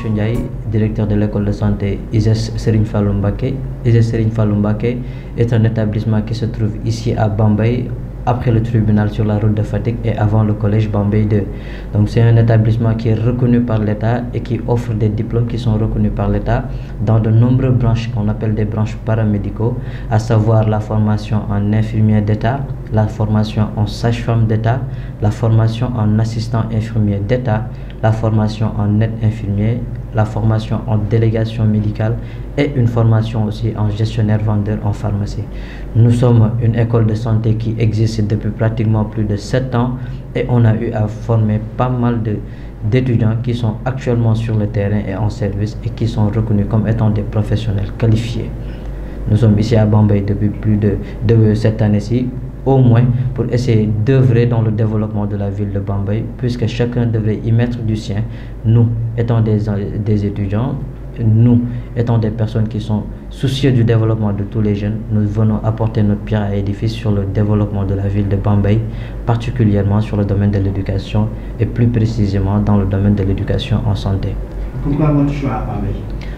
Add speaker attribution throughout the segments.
Speaker 1: Monsieur Ndiaye, directeur de l'école de santé ISES Serigne Fallou Mbacké. ISES Serigne Fallou Mbacké est un établissement qui se trouve ici à Bambey, après le tribunal sur la route de Fatick et avant le collège Bambey 2. Donc c'est un établissement qui est reconnu par l'État et qui offre des diplômes qui sont reconnus par l'État dans de nombreuses branches qu'on appelle des branches paramédicaux, à savoir la formation en infirmier d'État, la formation en sage-femme d'État, la formation en assistant infirmier d'État, la formation en aide infirmier, la formation en délégation médicale et une formation aussi en gestionnaire vendeur en pharmacie. Nous sommes une école de santé qui existe depuis pratiquement plus de 7 ans et on a eu à former pas mal d'étudiants qui sont actuellement sur le terrain et en service et qui sont reconnus comme étant des professionnels qualifiés. Nous sommes ici à Bambey depuis plus de cette année-ci, au moins pour essayer d'œuvrer dans le développement de la ville de Bambey, puisque chacun devrait y mettre du sien. Nous étant des étudiants, nous étant des personnes qui sont soucieux du développement de tous les jeunes, nous venons apporter notre pierre à l'édifice sur le développement de la ville de Bambey, particulièrement sur le domaine de l'éducation et plus précisément dans le domaine de l'éducation en santé.
Speaker 2: Pourquoi votre choix à Bambey?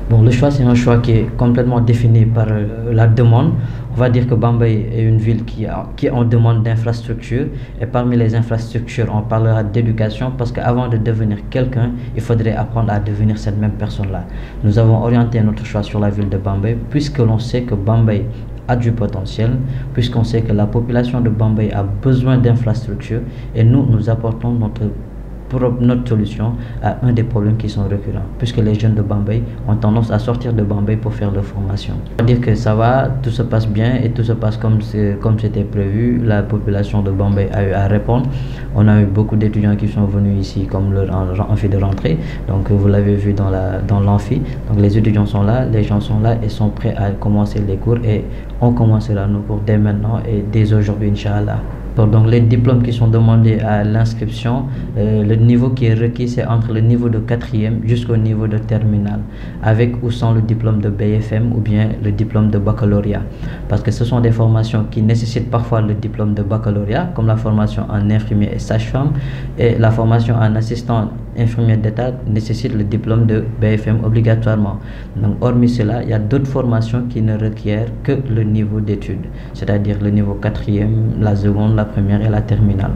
Speaker 1: Bon, le choix, c'est un choix qui est complètement défini par la demande. On va dire que Bambey est une ville qui est en demande d'infrastructures. Et parmi les infrastructures, on parlera d'éducation parce qu'avant de devenir quelqu'un, il faudrait apprendre à devenir cette même personne-là. Nous avons orienté notre choix sur la ville de Bambey puisque l'on sait que Bambey a du potentiel, puisqu'on sait que la population de Bambey a besoin d'infrastructures et nous apportons notre solution à un des problèmes qui sont récurrents, puisque les jeunes de Bambey ont tendance à sortir de Bambey pour faire leur formation. On va dire que ça va, tout se passe bien et tout se passe comme c'était prévu. La population de Bambey a eu à répondre. On a eu beaucoup d'étudiants qui sont venus ici comme leur amphi de rentrée, donc vous l'avez vu dans l'amphi. Donc les étudiants sont là, les gens sont là et sont prêts à commencer les cours et on commencera nos cours dès maintenant et dès aujourd'hui, Inch'Allah. Donc les diplômes qui sont demandés à l'inscription, le niveau qui est requis, c'est entre le niveau de 4e jusqu'au niveau de terminale, avec ou sans le diplôme de BFM ou bien le diplôme de baccalauréat. Parce que ce sont des formations qui nécessitent parfois le diplôme de baccalauréat, comme la formation en infirmier et sage-femme, et la formation en assistant infirmier d'État nécessite le diplôme de BFM obligatoirement. Donc hormis cela, il y a d'autres formations qui ne requièrent que le niveau d'études, c'est-à-dire le niveau 4e, la seconde, la première et la terminale.